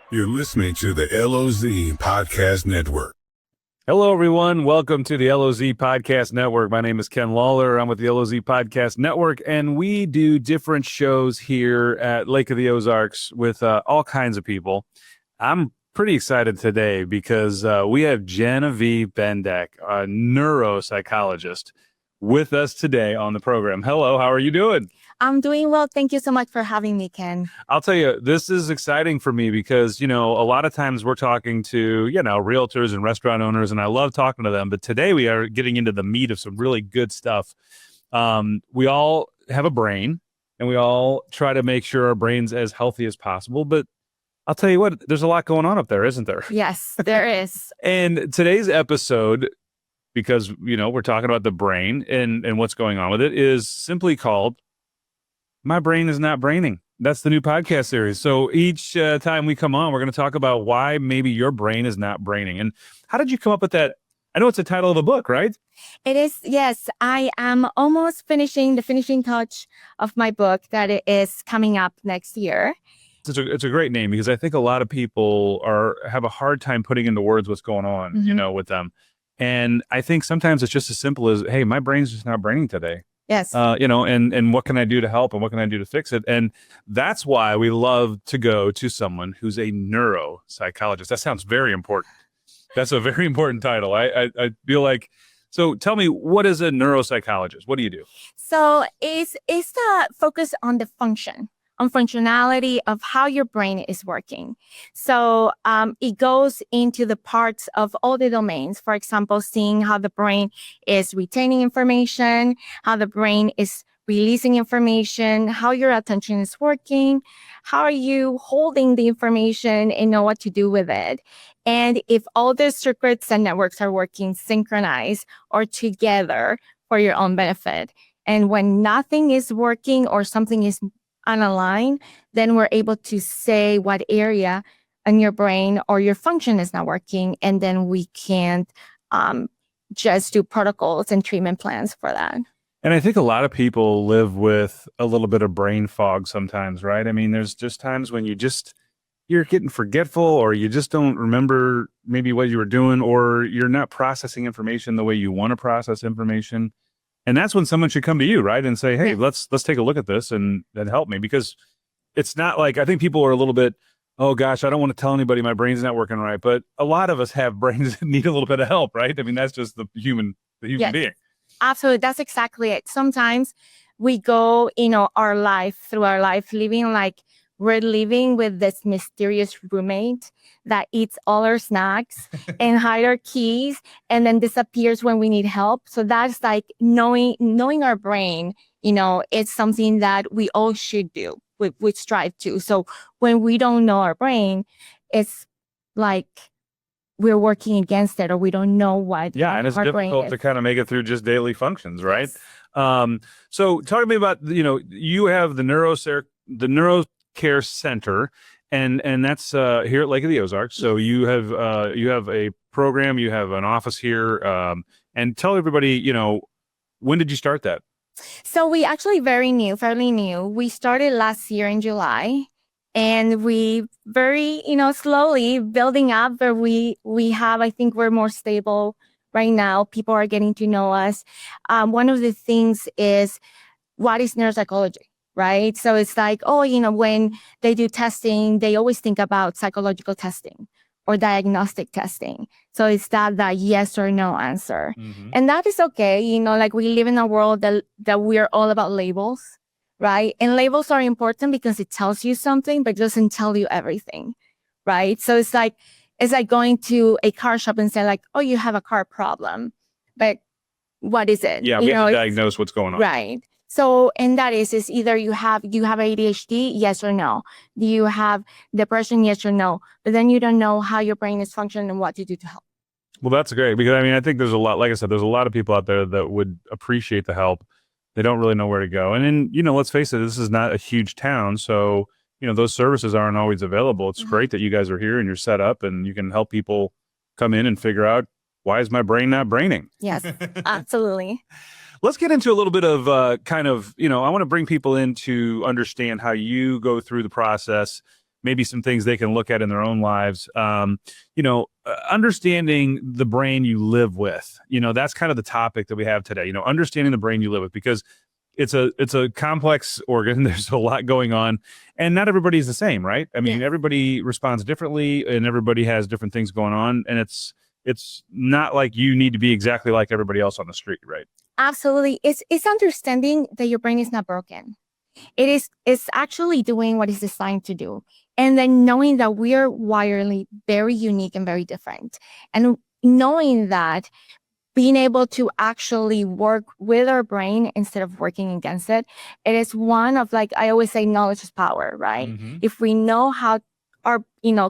You're listening to the LOZ Podcast Network. Hello, everyone. Welcome to the LOZ Podcast Network. My name is Ken Lawler. I'm with the LOZ Podcast Network, and we do different shows here at Lake of the Ozarks with all kinds of people. I'm pretty excited today because we have Genevieve Bendeck, a neuropsychologist, with us today on the program. Hello, how are you doing? I'm doing well. Thank you so much for having me, Ken. I'll tell you, this is exciting for me because, a lot of times we're talking to, realtors and restaurant owners, and I love talking to them. But today we are getting into the meat of some really good stuff. We all have a brain, and we all try to make sure our brain's as healthy as possible. But I'll tell you what, there's a lot going on up there, isn't there? Yes, there is. And today's episode, because, we're talking about the brain and what's going on with it, is simply called My Brain is Not Braining. That's the new podcast series. So each time we come on, we're going to talk about why maybe your brain is not braining. And how did you come up with that? I know it's the title of a book, right? It is. Yes, I am almost finishing the finishing touch of my book that is coming up next year. It's a great name because I think a lot of people have a hard time putting into words what's going on, with them. And I think sometimes it's just as simple as, hey, my brain's just not braining today. Yes. And what can I do to help and what can I do to fix it? And that's why we love to go to someone who's a neuropsychologist. That sounds very important. That's a very important title. I feel like, so tell me, what is a neuropsychologist? What do you do? So it's the focus on the functionality of how your brain is working. So it goes into the parts of all the domains. For example, seeing how the brain is retaining information, how the brain is releasing information, how your attention is working, how are you holding the information and know what to do with it. And if all the circuits and networks are working synchronized or together for your own benefit. And when nothing is working or something is unaligned, then we're able to say what area in your brain or your function is not working. And then we can just do protocols and treatment plans for that. And I think a lot of people live with a little bit of brain fog sometimes, right? I mean, there's just times when you're getting forgetful, or you just don't remember maybe what you were doing, or you're not processing information the way you want to process information. And that's when someone should come to you, right? And say, hey, let's take a look at this and help me. Because it's not like, I think people are a little bit, oh gosh, I don't want to tell anybody my brain's not working right. But a lot of us have brains that need a little bit of help, right? I mean, that's just the human being. Absolutely. That's exactly it. Sometimes we go, through our life living like we're living with this mysterious roommate that eats all our snacks and hide our keys and then disappears when we need help. So that's like knowing our brain, it's something that we all should do. We strive to. So when we don't know our brain, it's like we're working against it, or we don't know what. Yeah, and it's difficult to kind of make it through just daily functions, right? Yes. So talk to me about, you have the NeuroCare Center, and that's here at Lake of the Ozarks. So you have a program, you have an office here, and tell everybody, when did you start that? So we actually fairly new. We started last year in July, and we very, slowly building up. But we have, I think we're more stable right now. People are getting to know us. One of the things is, what is neuropsychology? Right. So it's like, when they do testing, they always think about psychological testing or diagnostic testing. So it's that yes or no answer. Mm-hmm. And that is okay. Like we live in a world that we are all about labels, right? And labels are important because it tells you something, but it doesn't tell you everything, right? So it's like going to a car shop and say like, oh, you have a car problem, but what is it? Yeah, we have to diagnose what's going on. Right. So, and that is either you have ADHD, yes or no. Do you have depression, yes or no? But then you don't know how your brain is functioning and what to do to help. Well, that's great, because I think there's a lot, like I said, there's a lot of people out there that would appreciate the help. They don't really know where to go. And then, let's face it, this is not a huge town. So, those services aren't always available. It's great that you guys are here and you're set up and you can help people come in and figure out, why is my brain not braining? Yes, absolutely. Let's get into a little bit of I want to bring people in to understand how you go through the process. maybe some things they can look at in their own lives. Understanding the brain you live with, that's kind of the topic that we have today, understanding the brain you live with, because it's a complex organ. There's a lot going on, and not everybody's the same, right? I mean, everybody responds differently, and everybody has different things going on, and it's not like you need to be exactly like everybody else on the street, right? Absolutely. It's understanding that your brain is not broken. It's actually doing what it's designed to do. And then knowing that we are wirely very unique and very different. And knowing that, being able to actually work with our brain instead of working against it, it is one of, like I always say, knowledge is power, right? Mm-hmm. If we know how our,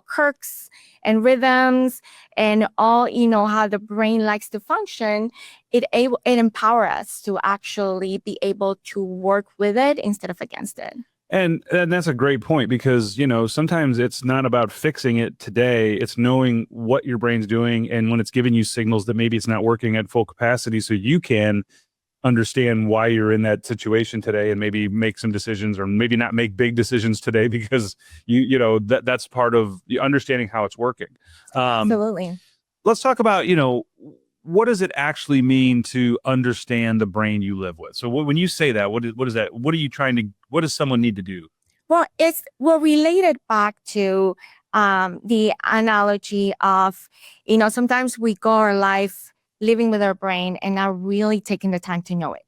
quirks and rhythms and all, how the brain likes to function, it empower us to actually be able to work with it instead of against it. And that's a great point, because, sometimes it's not about fixing it today. It's knowing what your brain's doing, and when it's giving you signals that maybe it's not working at full capacity, so you can understand why you're in that situation today, and maybe make some decisions, or maybe not make big decisions today, because that's part of the understanding how it's working. Absolutely. Let's talk about, what does it actually mean to understand the brain you live with? So when you say that, what is that? What does someone need to do? Well, we'll relate it back to the analogy of, sometimes we go our life living with our brain and not really taking the time to know it.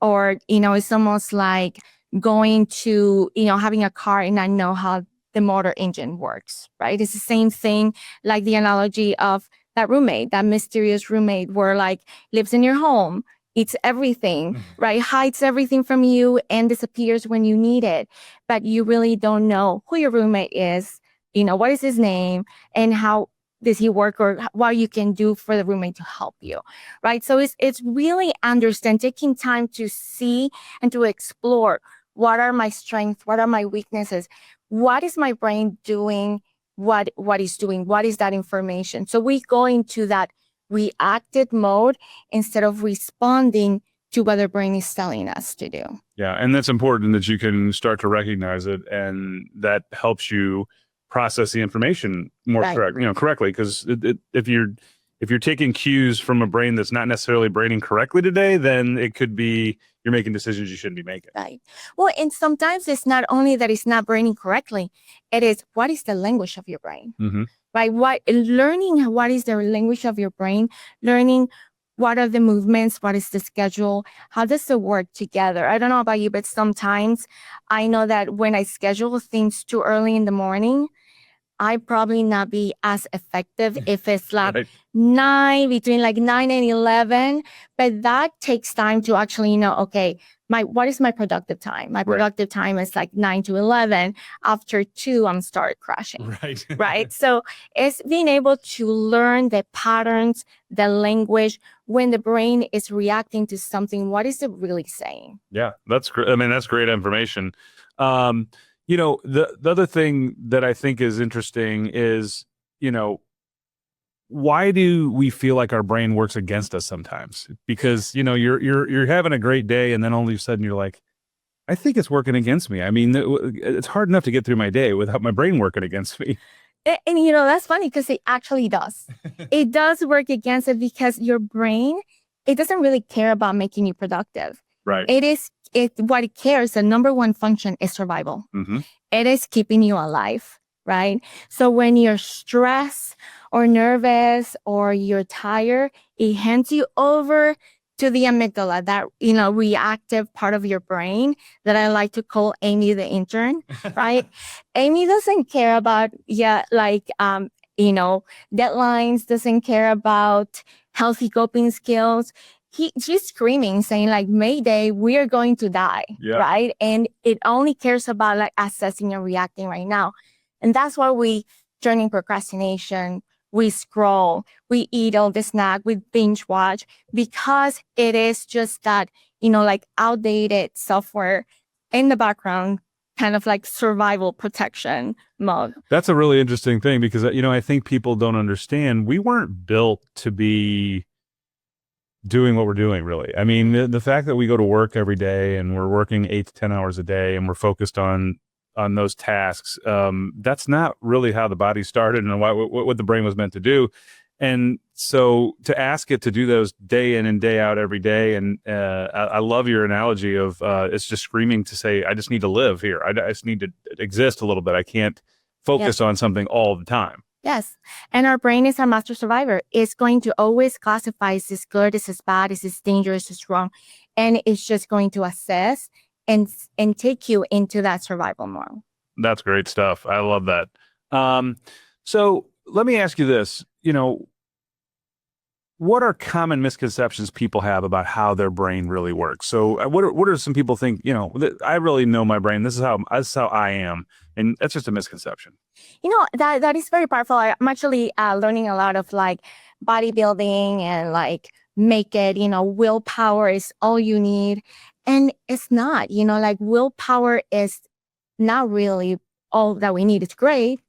Or, it's almost like going to, having a car and not know how the motor engine works, right? It's the same thing, like the analogy of that roommate, that mysterious roommate, where like lives in your home, eats everything, right? Hides everything from you and disappears when you need it. But you really don't know who your roommate is, what is his name, and how does he work, or what you can do for the roommate to help you, right? So it's really taking time to see and to explore, what are my strengths, what are my weaknesses, what is my brain doing, what is doing, what is that information. So we go into that reactive mode instead of responding to what the brain is telling us to do. Yeah, and that's important that you can start to recognize it, and that helps you process the information more correctly. Because if you're taking cues from a brain that's not necessarily braining correctly today, then it could be you're making decisions you shouldn't be making. Right. Well, and sometimes it's not only that it's not braining correctly, it is, what is the language of your brain? Mm-hmm. Right? Learning what is the language of your brain, learning what are the movements, what is the schedule, how does it work together? I don't know about you, but sometimes I know that when I schedule things too early in the morning, I probably not be as effective if it's like right. between like 9 and 11, but that takes time to actually know, okay, what is my productive time? My productive time is like 9 to 11. After 2, I'm start crashing. Right. Right. So it's being able to learn the patterns, the language, when the brain is reacting to something, what is it really saying? Yeah, that's great. I mean, that's great information. The other thing that I think is interesting is, why do we feel like our brain works against us sometimes? Because, you're having a great day, and then all of a sudden you're like, I think it's working against me. I mean, it's hard enough to get through my day without my brain working against me. And that's funny, because it actually does. It does work against it, because your brain, it doesn't really care about making you productive. Right. What it cares, the number one function is survival. Mm-hmm. It is keeping you alive, right? So when you're stressed or nervous or you're tired, it hands you over to the amygdala, that, reactive part of your brain that I like to call Amy the intern, right? Amy doesn't care about, deadlines, doesn't care about healthy coping skills. She's screaming, saying like, Mayday, we are going to die, right? And it only cares about like assessing and reacting right now. And that's why we turn in procrastination, we scroll, we eat all the snack, we binge watch, because it is just that, like outdated software in the background, kind of like survival protection mode. That's a really interesting thing, because, I think people don't understand, we weren't built to be doing what we're doing, really. I mean, the fact that we go to work every day and we're working 8 to 10 hours a day, and we're focused on on those tasks, that's not really how the body started and what the brain was meant to do. And so to ask it to do those day in and day out every day, and I love your analogy of it's just screaming to say, I just need to live here. I just need to exist a little bit. I can't focus on something all the time. Yes. And our brain is a master survivor. It's going to always classify is this good, is this bad, is this dangerous, is this wrong. And it's just going to assess and take you into that survival mode. That's great stuff. I love that. So let me ask you this, what are common misconceptions people have about how their brain really works? So what are some people think, I really know my brain. This is how I am. And that's just a misconception. That is very powerful. I'm actually learning a lot of like bodybuilding and like make it, willpower is all you need. And it's not, like willpower is not really all that we need. It's great.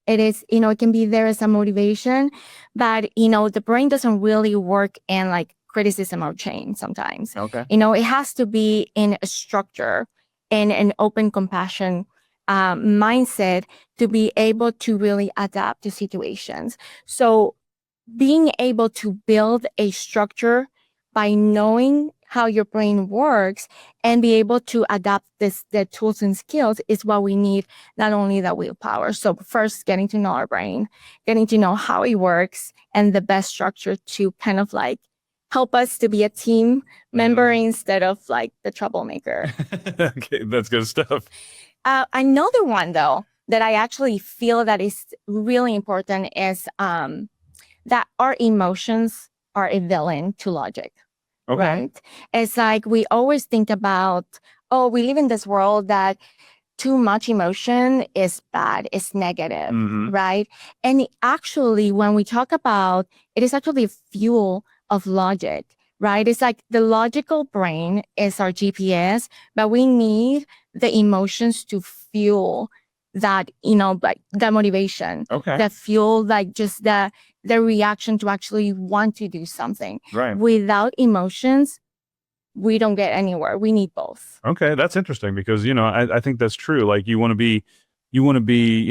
It is, it can be there as a motivation, but, the brain doesn't really work in like criticism or change sometimes. Okay. It has to be in a structure and an open compassion mindset to be able to really adapt to situations. So being able to build a structure by knowing how your brain works and be able to adapt the tools and skills is what we need, not only the willpower. So first, getting to know our brain, getting to know how it works and the best structure to kind of like help us to be a team member instead of like the troublemaker. Okay, that's good stuff. Another one, though, that I actually feel that is really important is that our emotions are a villain to logic. Okay. Right? It's like we always think about, we live in this world that too much emotion is bad, it's negative, right? And actually, when we talk about it, is actually fuel of logic, right? It's like the logical brain is our GPS, but we need the emotions to fuel that, like the motivation, that fuel, like just the reaction to actually want to do something. Right. Without emotions, we don't get anywhere. We need both. Okay, that's interesting because I think that's true. Like you want to be,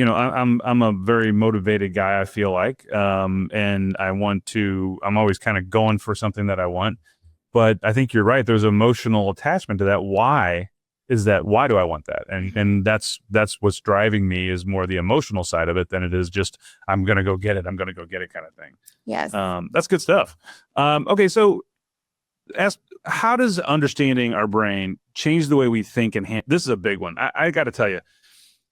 I'm a very motivated guy. I feel like, and I'm always kind of going for something that I want. But I think you're right. There's emotional attachment to that. Why do I want that? And that's what's driving me is more the emotional side of it than it is just I'm gonna go get it kind of thing. Yes. That's good stuff. Okay, so how does understanding our brain change the way we think and this is a big one. I got to tell you,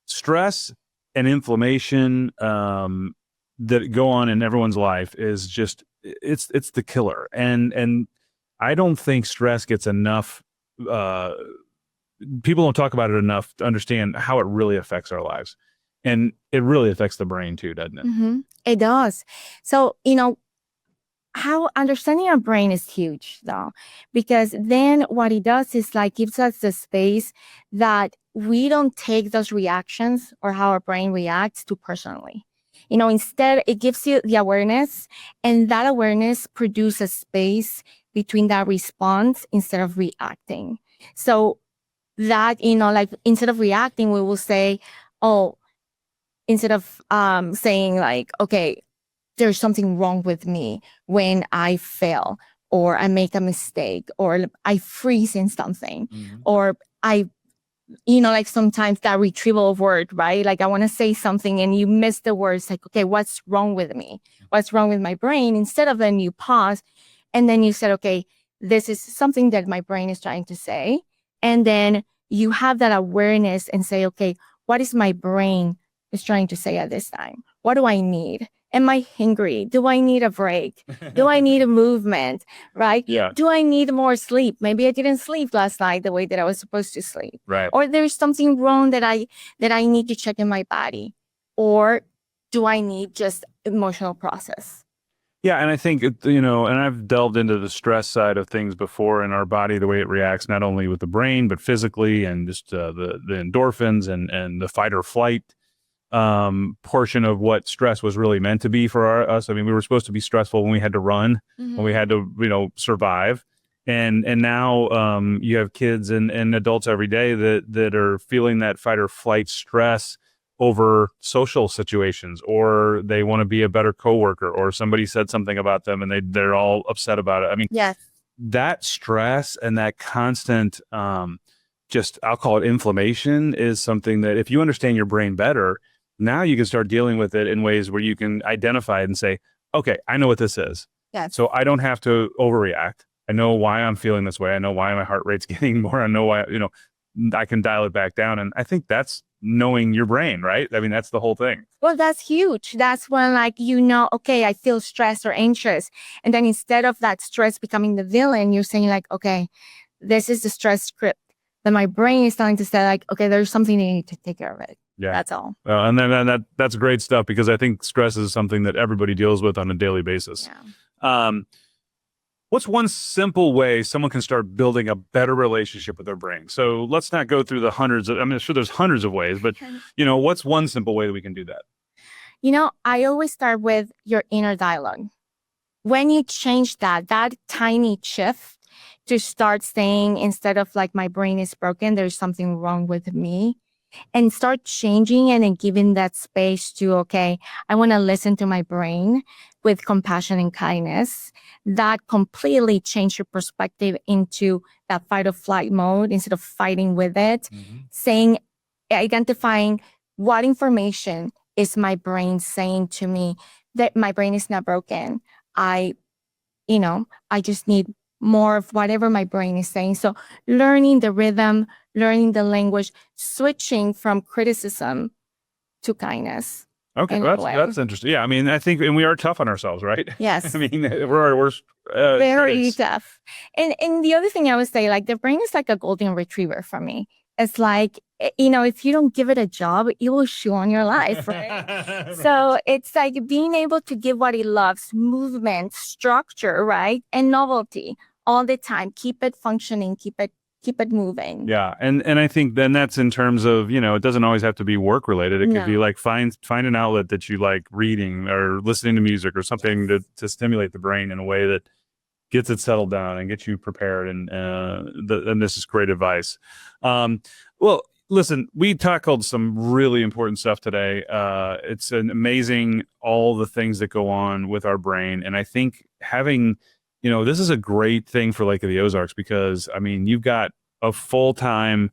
stress and inflammation that go on in everyone's life is just it's the killer. And I don't think stress gets enough. People don't talk about it enough to understand how it really affects our lives. And it really affects the brain too, doesn't it? Mm-hmm. It does. So, how understanding our brain is huge though, because then what it does is like gives us the space that we don't take those reactions or how our brain reacts to personally. Instead it gives you the awareness, and that awareness produces space between that response instead of reacting. So that, like instead of reacting, we will say, instead of saying like, okay, there's something wrong with me when I fail or I make a mistake or I freeze in something or I, like sometimes that retrieval of word, right? Like I want to say something and you miss the words, like, okay, what's wrong with me? What's wrong with my brain? Instead of then you pause and then you said, okay, this is something that my brain is trying to say. And then you have that awareness and say, okay, what is my brain is trying to say at this time? What do I need? Am I hungry? Do I need a break? Do I need a movement? Right? Yeah. Do I need more sleep? Maybe I didn't sleep last night the way that I was supposed to sleep. Right. Or there's something wrong that I need to check in my body. Or do I need just emotional process? Yeah, and I think, and I've delved into the stress side of things before in our body, the way it reacts, not only with the brain, but physically and just the endorphins and the fight or flight portion of what stress was really meant to be for us. I mean, we were supposed to be stressful when we had to run, when we had to, survive. and now you have kids and adults every day that are feeling that fight or flight stress over social situations, or they want to be a better coworker, or somebody said something about them and they're all upset about it. I mean, Yes. that stress and that constant just, I'll call it inflammation, is something that if you understand your brain better, now you can start dealing with it in ways where you can identify it and say, okay, I know what this is. Yes. So I don't have to overreact. I know why I'm feeling this way. I know why my heart rate's getting more. I know why, I can dial it back down. And I think that's knowing your brain, right? I mean, that's the whole thing. Well, that's huge. That's when, like, okay, I feel stressed or anxious. And then instead of that stress becoming the villain, you're saying, like, okay, this is the stress script. Then my brain is starting to say, like, okay, there's something you need to take care of it. Yeah. That's all. And then that's great stuff, because I think stress is something that everybody deals with on a daily basis. Yeah. What's one simple way someone can start building a better relationship with their brain? So let's not go through the hundreds of, I'm sure there's hundreds of ways, but what's one simple way that we can do that? I always start with your inner dialogue. When you change that tiny shift to start saying, instead of like, my brain is broken, there's something wrong with me, and start changing it and giving that space to, okay, I want to listen to my brain with compassion and kindness. That completely changed your perspective into that fight or flight mode instead of fighting with it. Saying, identifying what information is my brain saying to me, that my brain is not broken. I just need more of whatever my brain is saying. So learning the rhythm, learning the language, switching from criticism to kindness. Okay, that's interesting. Yeah, I mean, I think, and we are tough on ourselves, right? Yes. I mean, we're our worst. Very tough. And the other thing I would say, like, the brain is like a golden retriever for me. It's like, if you don't give it a job, it will chew on your life, right? So it's like being able to give what it loves: movement, structure, right? And novelty all the time. Keep it functioning, keep it moving. Yeah. And I think then that's in terms of, it doesn't always have to be work related. It could be like find an outlet that you like reading or listening to music or something to stimulate the brain in a way that gets it settled down and gets you prepared. And this is great advice. Well, listen, we tackled some really important stuff today. It's amazing, all the things that go on with our brain. And I think having, this is a great thing for Lake of the Ozarks, because, I mean, you've got a full-time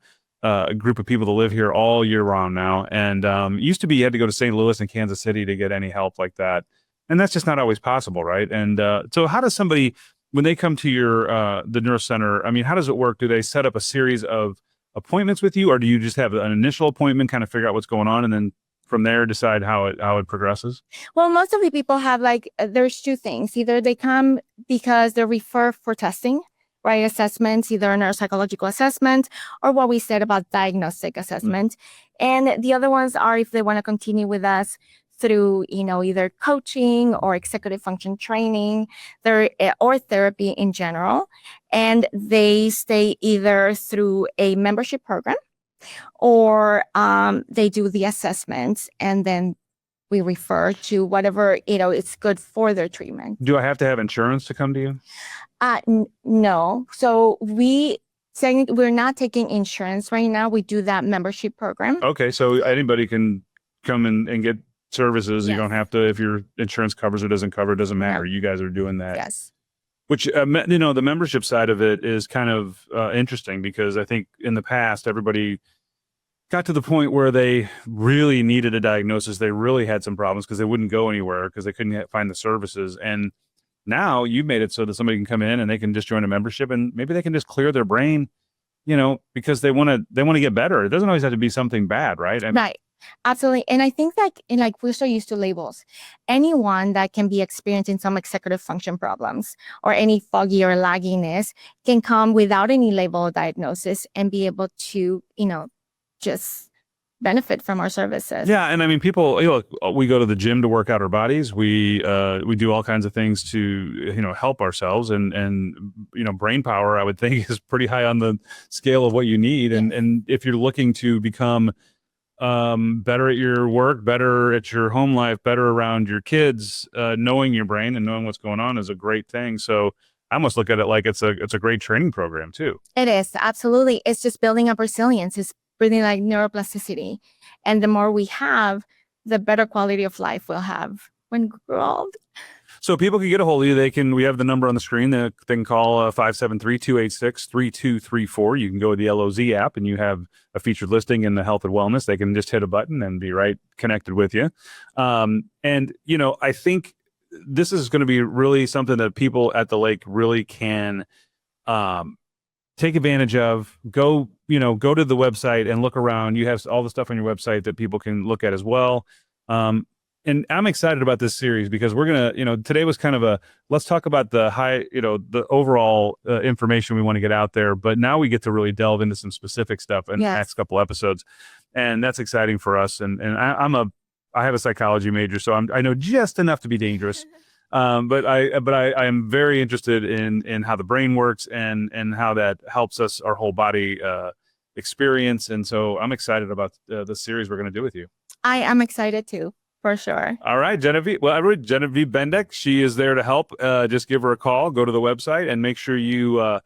group of people that live here all year round now. And used to be you had to go to St. Louis and Kansas City to get any help like that. And that's just not always possible, right? And so how does somebody, when they come to your the neurocenter, I mean, how does it work? Do they set up a series of appointments with you, or do you just have an initial appointment, kind of figure out what's going on, and then from there decide how it progresses? Well, most of the people have, like, there's two things. Either they come because they're referred for testing, right? Assessments, either a neuropsychological assessment or what we said about diagnostic assessment. And the other ones are if they want to continue with us through, either coaching or executive function training, or therapy in general. And they stay either through a membership program, or they do the assessments, and then we refer to whatever, it's good for their treatment. Do I have to have insurance to come to you? No. So we're not taking insurance right now. We do that membership program. Okay. So anybody can come and get services. Yes. You don't have to, if your insurance covers or doesn't cover, it doesn't matter. No. You guys are doing that. Yes. Which, the membership side of it is kind of interesting, because I think in the past, everybody got to the point where they really needed a diagnosis. They really had some problems because they wouldn't go anywhere because they couldn't find the services. And now you've made it so that somebody can come in and they can just join a membership, and maybe they can just clear their brain, because they want to get better. It doesn't always have to be something bad, right? Right. Absolutely. And I think that, we're so used to labels. Anyone that can be experiencing some executive function problems or any foggy or lagginess can come without any label diagnosis and be able to, just benefit from our services. Yeah. And I mean, people, we go to the gym to work out our bodies. We do all kinds of things to, help ourselves, and brain power, I would think, is pretty high on the scale of what you need. Yes. And if you're looking to become better at your work, better at your home life, better around your kids, knowing your brain and knowing what's going on is a great thing. So I almost look at it like it's a great training program too. It is, absolutely. It's just building up resilience. It's building like neuroplasticity. And the more we have, the better quality of life we'll have when we grow old. So people can get a hold of you. We have the number on the screen. They can call 573-286-3234. You can go to the LOZ app and you have a featured listing in the health and wellness. They can just hit a button and be right connected with you. And, you know, I think this is going to be really something that people at the lake really can take advantage of. Go to the website and look around. You have all the stuff on your website that people can look at as well. And I'm excited about this series because we're going to, today was kind of let's talk about the overall information we want to get out there. But now we get to really delve into some specific stuff in the next couple episodes. And that's exciting for us. And I have a psychology major, so I know just enough to be dangerous. But I am very interested in how the brain works and how that helps us, our whole body experience. And so I'm excited about the series we're going to do with you. I am excited too. For sure. All right, Genevieve. Well, Genevieve Bendick, she is there to help. Just give her a call, go to the website, and make sure you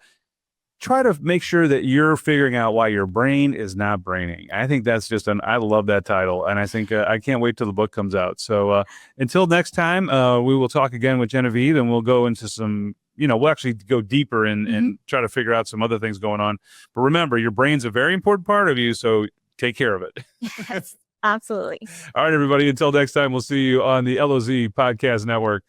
try to make sure that you're figuring out why your brain is not braining. I think that's I love that title. And I think I can't wait till the book comes out. So until next time, we will talk again with Genevieve and we'll go into some, we'll actually go deeper and try to figure out some other things going on. But remember, your brain's a very important part of you. So take care of it. Yes. Absolutely. All right, everybody. Until next time, we'll see you on the LOZ Podcast Network.